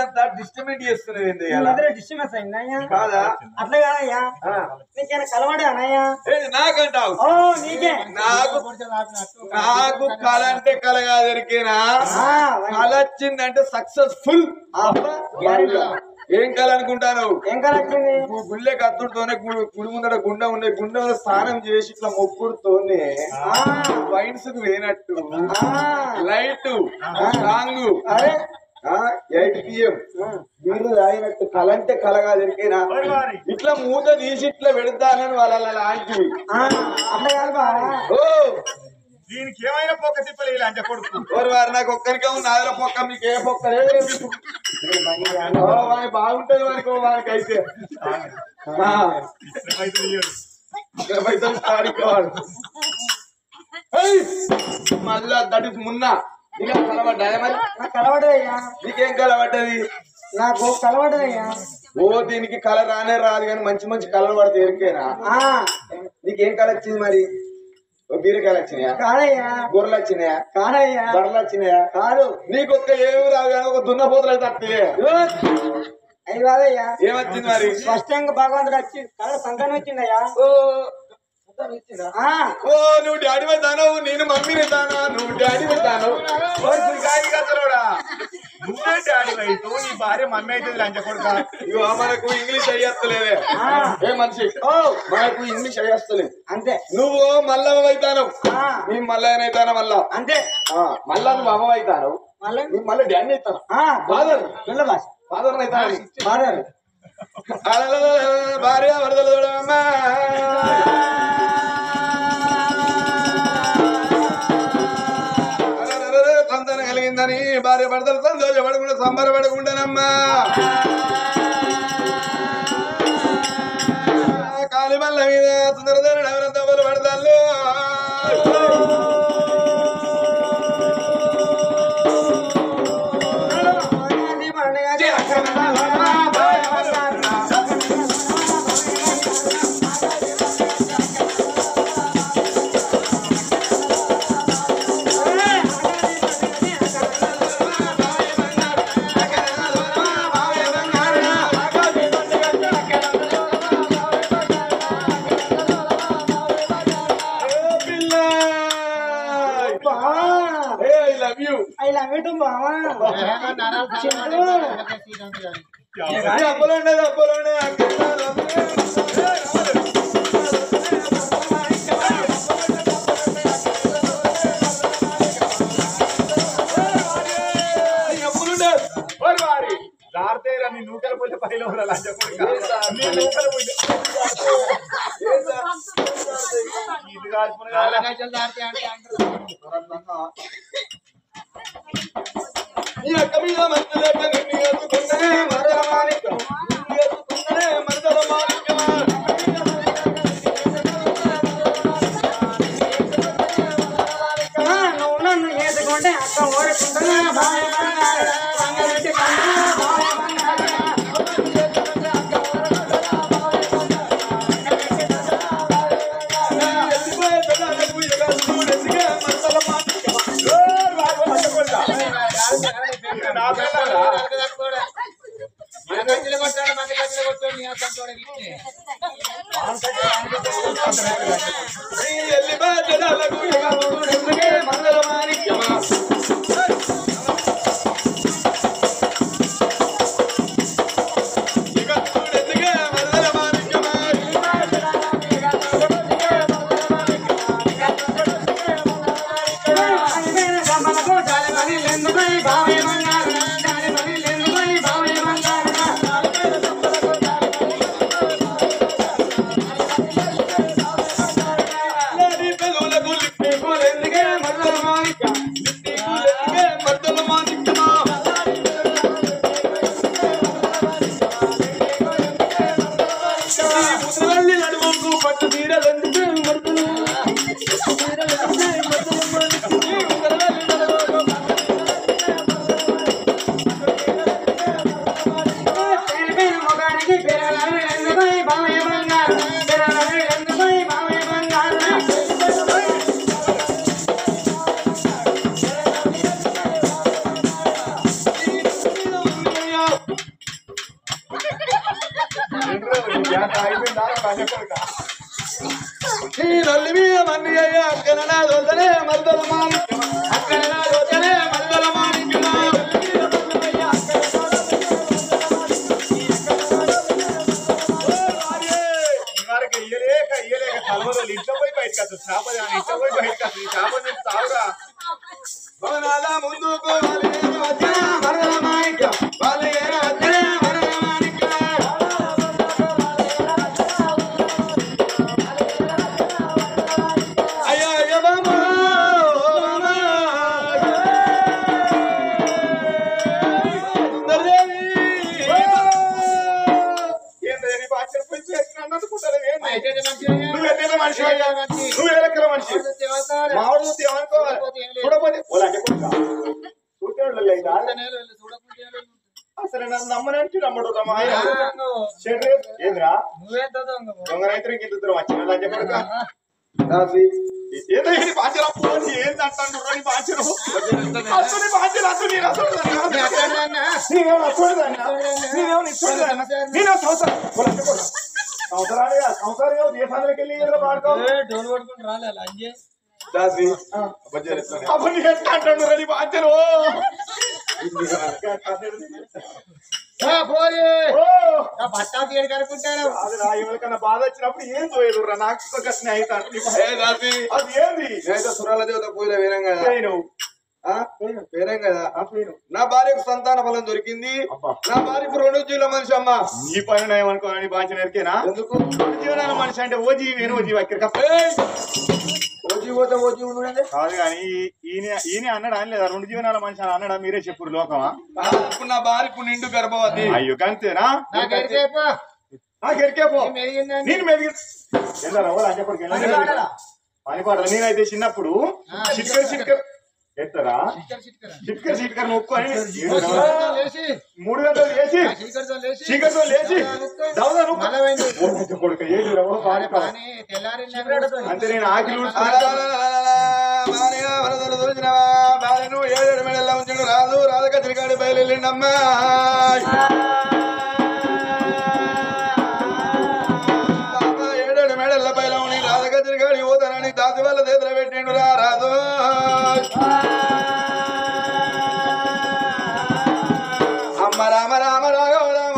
అంతా డిస్టర్బెంట్ చేస్తున్నది డిస్టర్బెన్స్ అయిందయ్యా కాదా అట్లా కాదయ్యా నీకేనా కలవాడే అనయ్యా నాకంటావు ఓ నీకే నాకు కళ అంటే కళ కాదరికేనా కళ వచ్చిందంటే సక్సెస్ఫుల్ ఏం కళ అనుకుంటాను ఏం కళ వచ్చింది గుళ్ళే కత్తుడితోనే గుడి ముందర గుండె ఉండే గుండెలో స్నానం చేసి ఇట్లా మొక్కుడుతోనే వైన్స్ కు వేనట్టు లైట్ సాంగ్ 8 PM మీరు రాయినట్టు కళ అంటే కళ కాదరికేనా ఇట్లా మూత తీసి ఇట్లా పెడతానని వాళ్ళ లాంటివి ఓ దీనికి ఏమైనా పొక్క తిప్పలేదు అంటే కొడుకు వారు నాకు ఒక్కరికే ఉంది నాదల పొక్క మీకు ఏ పొక్క లేదు వానికి బాగుంటది వానికి వానికి అయితే పైసలు ఆడుకోవాలి మళ్ళా దటి మున్నా ఇలా కలవడ్డాయా మరి నాకు కలవడదయ్యా నీకేం కలవడ్డది నాకు కలవడదయ్యా ఓ దీనికి కళ రానే రాదు కానీ మంచి మంచి కళలు పడితే ఎరికేనా నీకేం కళ వచ్చింది మరి బీరకాయలు వచ్చినాయా కాదయ్యా గొర్రెలు వచ్చినాయా కాదయ్యా బర్రెలు వచ్చినాయా కాదు నీకొక్క ఏమి రాదు కానీ ఒక దున్నపోతులు అయితే వస్తాయి అయ్యి కాదయ్యా ఏమొచ్చింది మరి స్పష్టంగా భగవంతుడు వచ్చి కళ సంతానం వచ్చిందయ్యా ఓ నువ్వు డాడీ అవుతాను నేను మమ్మీని అవుతాను నువ్వు డాడీ అవుతాను నువ్వే డాడీ అయితే నీ భార్య మమ్మీ అవుతుంది లంచ కొడుక ఇగో మనకు ఇంగ్లీష్ అయ్యేస్తలేదే ఏ మనిషి మనకు ఇంగ్లీష్ అయ్యేస్తలేదు అంతే నువ్వు మల్లవ అవుతాను నీ మల్లయ్యనైతాను మళ్ళా అంతే మళ్ళా నువ్వు అమ్మ అవుతాను నువ్వు మళ్ళీ డాడీ అవుతాను ఫాదర్ ఫాదర్ అవుతాను ఫాదర్ భార్య వరదలు చూడమ్మా సంతానం కలిగిందని భార్య భర్తలు సంతోషపడకుండా సంబరపడకుండానమ్మా కాలి మల్ల మీద సుందరధర ఎవరంతా పడతాళ్ళు I love you too, Mama. నీ నూకల పోతే పైలో లంచ కొడుక నీ నూకల పోతే ఇది ఈ అక్క మీద మంచి లేక నిన్ను ఎత్తుకున్నదే మరదల మాణిక్యం నిన్ను ఎత్తుకున్నదే మరదల మాణిక్యం నువ్వు నన్ను ఏదుకుంటే అక్క ఓడుకుంటున్నా ఈ నల్లి మీద మన్ని అయ్యా అక్కడ నా దొద్దనే మద్దల మాణిక్యం అక్కడ నా దొద్దనే మద్దల మాణిక్యం ఇయ్యలేక కలవలు ఇంట్లో పోయి బయటకు వస్తుంది చేప ఇంట్లో పోయి బయటకు వస్తుంది చేప నుంచి తావురా భవనాల ముందుకు మరదల మాణిక్యం వాళ్ళు వద్దనే మరదల మాణిక్యం అయ్యో అయ్యో బాబు మావాడు ఏమనుకోవాలి చూడపోతే అసలు నన్ను నమ్మనంటే నమ్మడు ఏదిరా దొంగ రైతులకి ఇంత దూరం వచ్చిన చెప్పడు ఏదో బాధ్యత ఏంది అంటాను బాధ్యత అసలు బాధ్యత అసలు నేను సంవత్సరాలు దేశాలకు వెళ్ళి డోలు పట్టుకుని రాలే అంజే అప్పుడు ఎట్లా అంటాడు రెడీ బాధ్యను బట్టా తీయడు కనుకుంటాను అది ఎవరికన్నా బాధ వచ్చినప్పుడు ఏం తోయదురా నాకు కష్టం అవుతాను అది ఏంది సురాల దేవత పూజ వినం కదా పేరేం కదా నా భార్యకు సంతాన ఫలం దొరికింది నా భార్యకు 2 జీవుల మనిషి అమ్మ నీ పైన ఏమనుకోవాలని బాధ్యత ఎరికేనా ఎందుకు 2 జీవనాల మనిషి అంటే ఓ జీవి ఓ జీవి అక్కడ ఓ జీవి పోతే ఓ జీవుడు కాదు కానీ ఈయన అన్నాడా అని లేదా 2 జీవనాల మనిషి అని అన్నాడా మీరే చెప్పురు లోకమా ఇప్పుడు నా భార్యకు నిండు గర్భవతి అయ్యో అంతేనా నాకు ఎరికేపో నేను మెదిగి పనిపాట నేనైతే చిన్నప్పుడు చిట్కర్ ఎత్తరా చిట్కర్ మొక్కుని 3 గంటలు లేచి చీకటితో లేచి కొడుకు అంటే నేను ఆకిలి భార్యను 7 మెడల్లో ఉంచడు రాదు రాధక తిరిగాడు బయలుదేరిండమ్మా మేడల్ల పైన రాధక తిరిగాడు యువతనని దాసి వాళ్ళ చేతులు పెట్టిండు రాదు అమ్మ రామ రామ రాఘవ రామ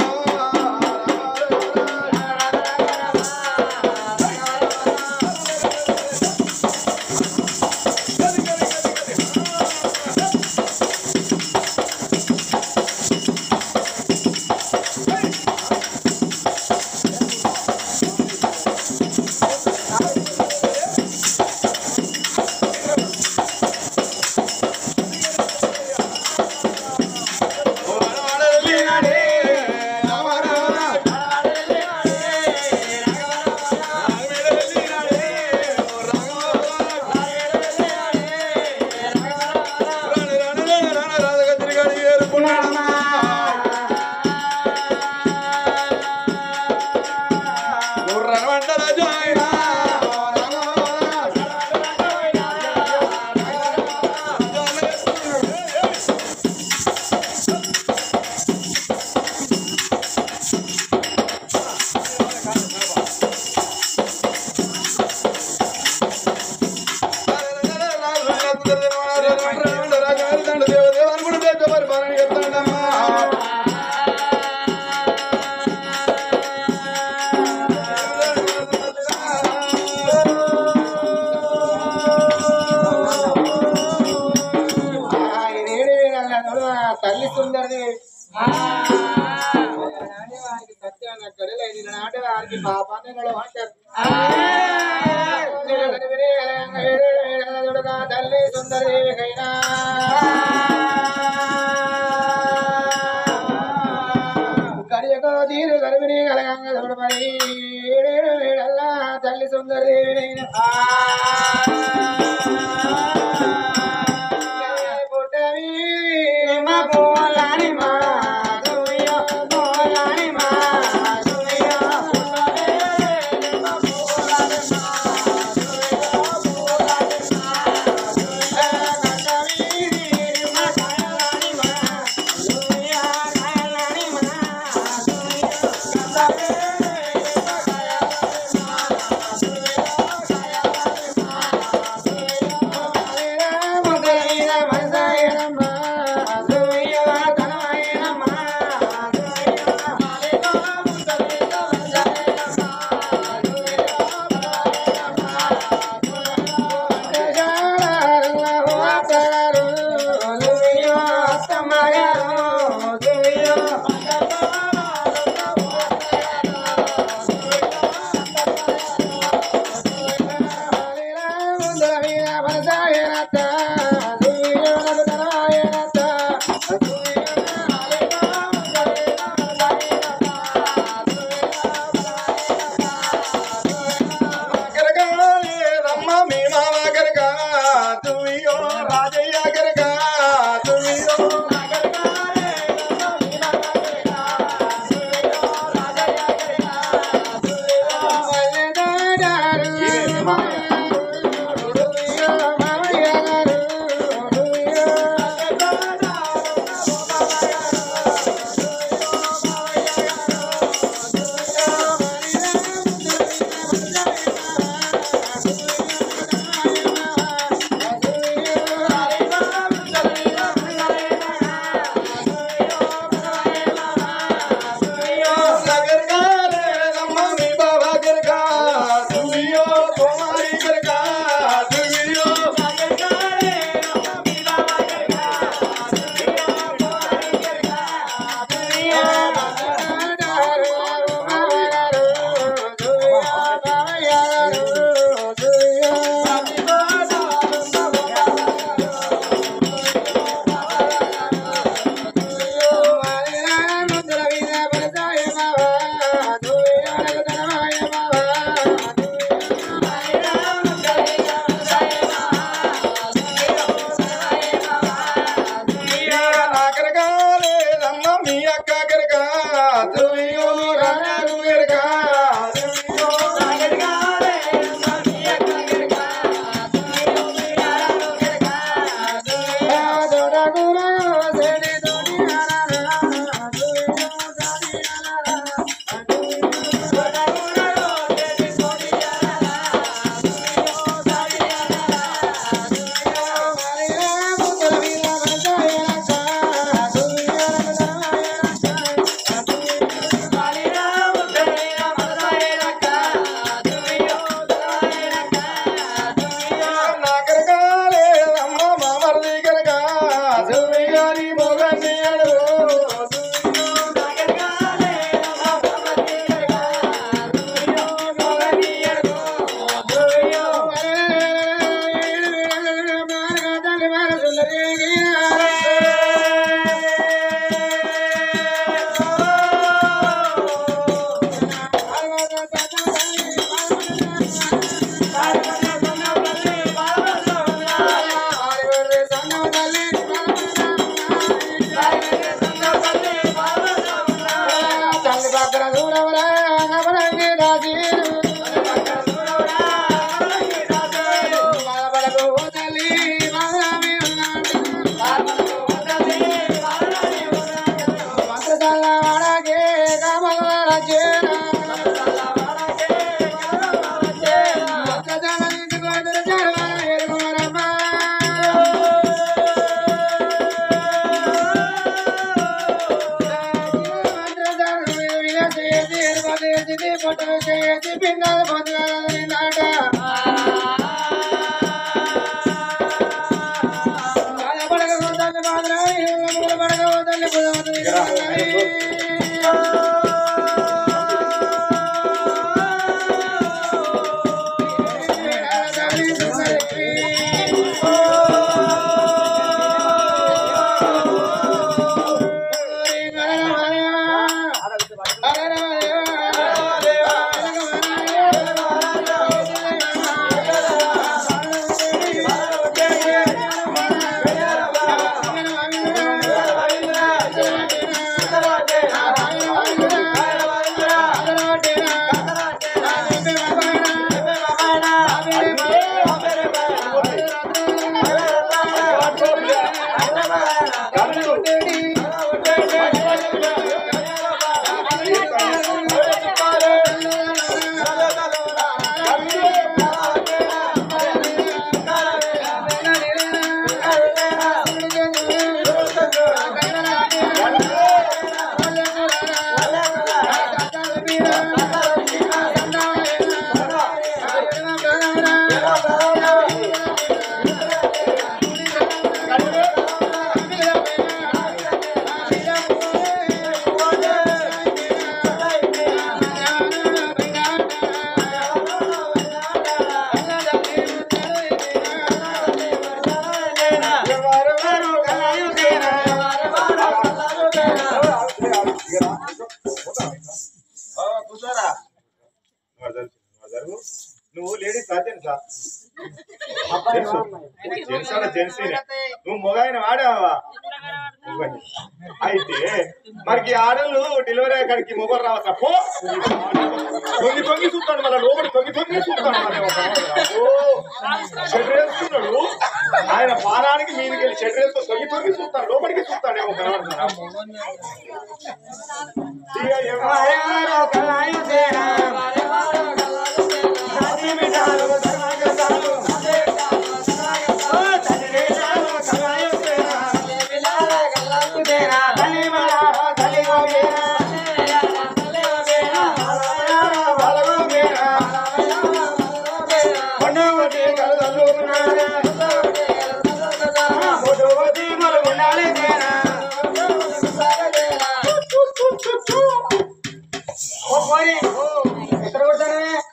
తల్లి సుందరి నాటి వారికి పాపాన్ని అంటారు తల్లి సుందరికైనా గడియకో తీరు గర్భిణి కలగంగా చూడమని తల్లి సుందరినైనా వాడకే కామల చేరా పిండాలు పొందాలని నాట పడకపోతాన్ని మాత్రం పడకపోతాన్ని నువ్వు లేడీస్ జెంట్స్ నువ్వు మొగాయిన వాడావా అయితే మనకి ఆడలు డెలివరీ అక్కడికి మొబైల్ రావచ్చా పో తొంగి తొంగి చూస్తాడు మళ్ళీ లోపలి తొంగి తొంగి చూస్తాడు షెడ్ వేసుకున్నాడు ఆయన పానానికి మీదకి వెళ్ళి షెడ్ వేసుకొని తొంగి తొంగి చూస్తాడు లోపలికి చూస్తాడేమో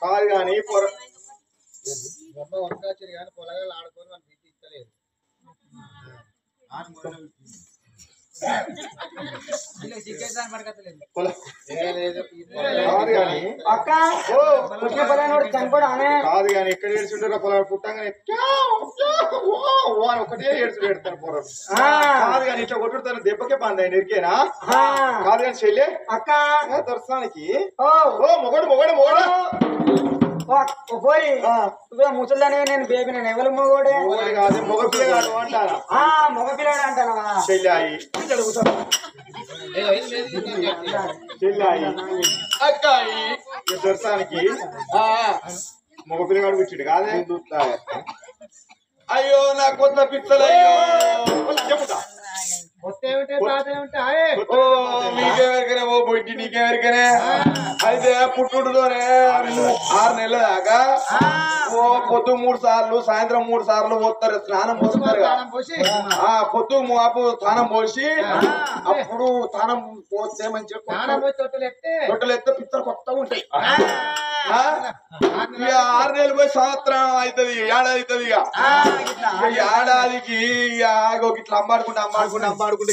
కాదు కానీ వర్కాచరి కానీ పొలగాలు ఆడుకొని మన బీటీ ఇస్తలేదు కాదు కానీ ఎక్కడ ఏడ్చుంటారో పొలం పుట్టంగానే ఒకటే ఏడ్చుడు ఏడుతారు పొలం కాదు కానీ ఇట్లా కొట్టుతారు దెబ్బకే పందండి ఎరికేనా కాదు కానీ చెల్లె అక్క దర్శనానికి ఓ మొగడు మొగడు మొగడు పోయి ముసలిదాని నేను బేబీ నేను ఎవరు మొగోడే కాదు మొగ పిల్లగాడు అంటారా మగ పిల్లడు అంటానా చెల్లాయి చెల్లాయి అక్కాయి దర్శనానికి మగ పిల్లగాడు కూర్చుడు కాదే అయ్యో నా కొత్త పిచ్చలయ్యో చెప్పుతా ఓ మీకెవరికనే ఓ బొట్టి నీకెవరికనే అయితే పుట్టుడుతోనే 6 నెలల దాకా ఓ పొద్దు 3 సార్లు సాయంత్రం 3 సార్లు పోతారు స్నానం పోస్తారు పొద్దు మాపు స్నానం పోసి అప్పుడు స్నానం పోతే మంచిగా తొట్టలు ఎత్తే పిత్తలు కొత్తగా ఉంటాయి ఇక 6 నెలలు పోయి సంవత్సరం అవుతుంది ఏడాది అవుతుంది ఇక ఏడాదికి ఇట్లా అమ్మాడుకుంటే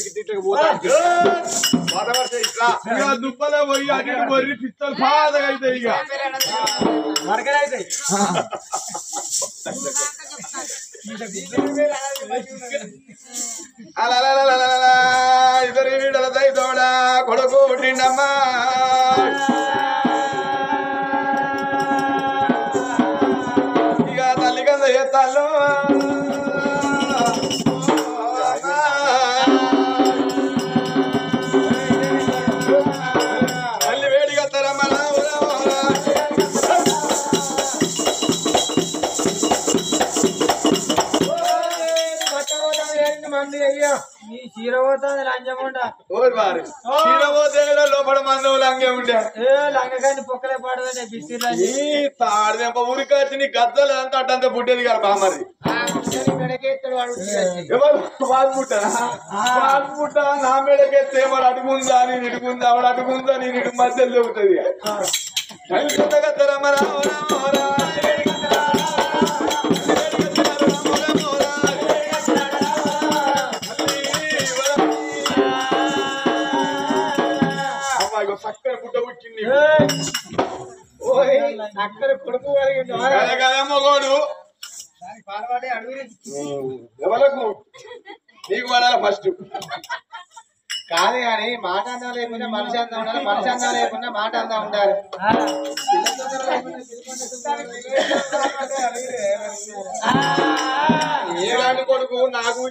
గిట్ల పోతాడు ఇక దుబ్బలో పోయి అటు బొర్రి పిత్తలు బాధగా అవుతాయి ఇక మరకలైతాయి అలా ఇద్దరు వీడల దైతోడ కొడుకు పుట్టిండమ్మా ఇక తల్లి కంద ఎత్తాళ్ళు తప్పకుండా ఓరి వారు చీరపోతే లోపల మందం లంగే ఉండే లంగకాని పొక్కలే పాడదే బిస్సిర్లు ఈ తాడదెంప ఊరికొచ్చి నీ గద్దలు అంతా అడ్డంతా పుట్టేది కదా బామది మెడకెత్తాడు వాడు ఎవరు బాధపుట్టా బాధపుట్టా నా మేడకెత్తే వాడు అడుగుందా నేను ఇడుగుందా వాడు అడుగుందా నేను ఇటు మధ్యలో దొరుకుతుంది చక్కర పుట్ట పుట్టింది అక్కడ కొడుకు కలిగిండు కదా మొగోడు పాలవాడే అడుగు ఎవరకు నీకు పడాలి ఫస్ట్ కాదు కానీ మాట అందా లేకుండా మనిషి అందా ఉండాలి మనిషి అందా లేకుండా మాట అందా ఉండాలి ఏలాంటి కొడుకు నాకు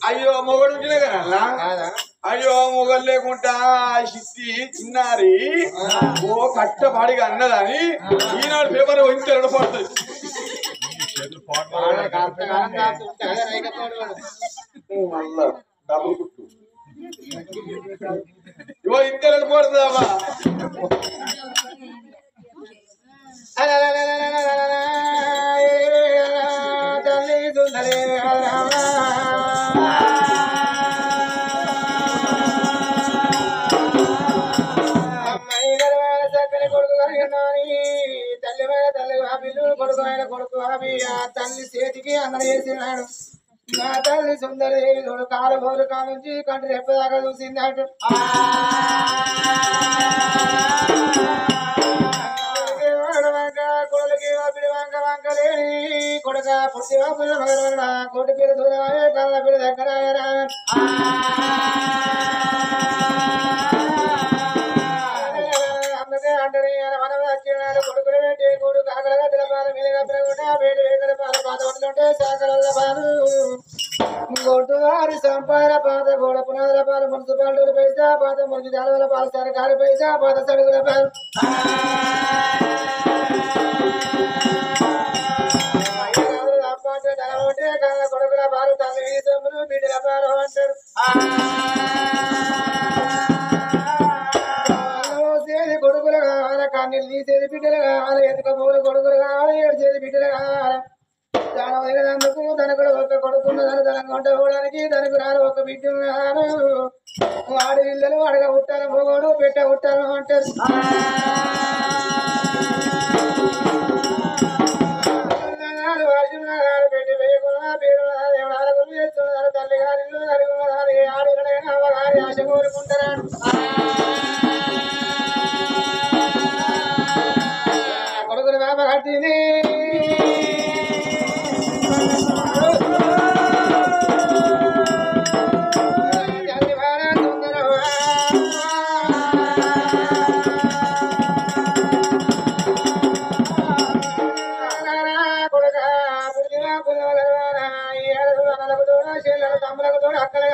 అయ్యో మొగడు ఉంటేనే కదా అయ్యో మొగలు లేకుండా సిద్ధి చిన్నారి ఓ కట్టపాడిగా అన్నదని ఈనాడు పేపర్ ఇంత పడుతుంది మళ్ళా డబ్బులు కుట్టు ఇవో ఇంత పడుతుందావా తల్లి సుందరే తల్లి మీద తల్లి హాబీలు కొడుకు ఆయన కొడుకు హాబీ ఆ తల్లి చేతికి అందరూ చేసినాడు నా తల్లి సుందరి చూడు కాలు బోరు కానుంచి కంటి రెప్పదాకా చూసింది అటు కొడులకి పిడి వంక వంక లేని కొడుక పుట్టి పిల్ల మగరవడ కొట్టి పేరు దూరమాయ కళ్ళ పిల్ల దగ్గర అందుకే అంటే మనం వచ్చినాడు కొడుకులు పెట్టి కొడుకు ఆకలిగా తిలపాల మీదుగా పెరుగుంటే వేడి వేకల పాల పాత ఉంటుంటే శాఖల పాలు గొడ్డు వారి సంపాద పాత గోడ పునాదుల పాలు మున్సిపాలిటీల పైసా పాత మురికి జాలవల పాలు సరకారు పైసా పాత సడుగుల పాలు ధనమంటే కళ్ళ కొడుకుల పాలు తల్లి వీసములు బిడ్డల పాలు అంటారు చేతి కొడుకులు కావాలి కన్నీళ్ళు తీసేది బిడ్డలు కావాలి ఎత్తుకపోలు కొడుకులు కావాలి ఏడ్చేది బిడ్డలు కావాలి దాని వదిలేందుకు తనకు ఒక కొడుకున్నదని తనకు వంట పోవడానికి తనకు రాను ఒక బిడ్డ వాడి ఇళ్ళలు అడగ ఉట్టాను పోగోడు పెట్ట ఉట్టాను అంటారు పెట్టి వేయకుండా పేరు చేస్తున్నారు తల్లి గారి అడుగున్నదాన్ని ఆడినైనా అవగారి ఆశ కోరుకుంటారు కొడుకుని వేప కట్టింది తమ్ములకు తోడు అక్కడ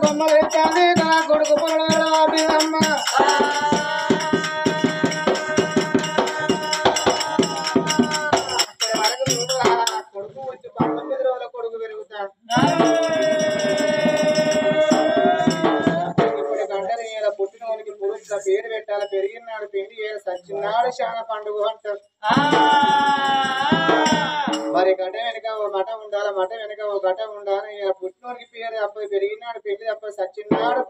బొమ్మ పెట్టాలి నా కొడుకు పొలమ్మ కొడుకు వచ్చి 19 రోజుల కొడుకు పెరుగుతాడు ఇప్పుడు గంటలు పుట్టినోనికి పురుషుల పేరు పెట్టాలి పెరిగినాడు పెళ్లి సచ్చినాడు చాలా పండుగ అంటారు మరి గడ్డ వెనక ఓ మఠ ఉండాలి మఠ వెనక ఓ గడ్డ ఉండాలి పుట్టినోనికి పేరు అప్పుడు పెరిగినాడు పెళ్లి అప్పుడు సచ్చినాడు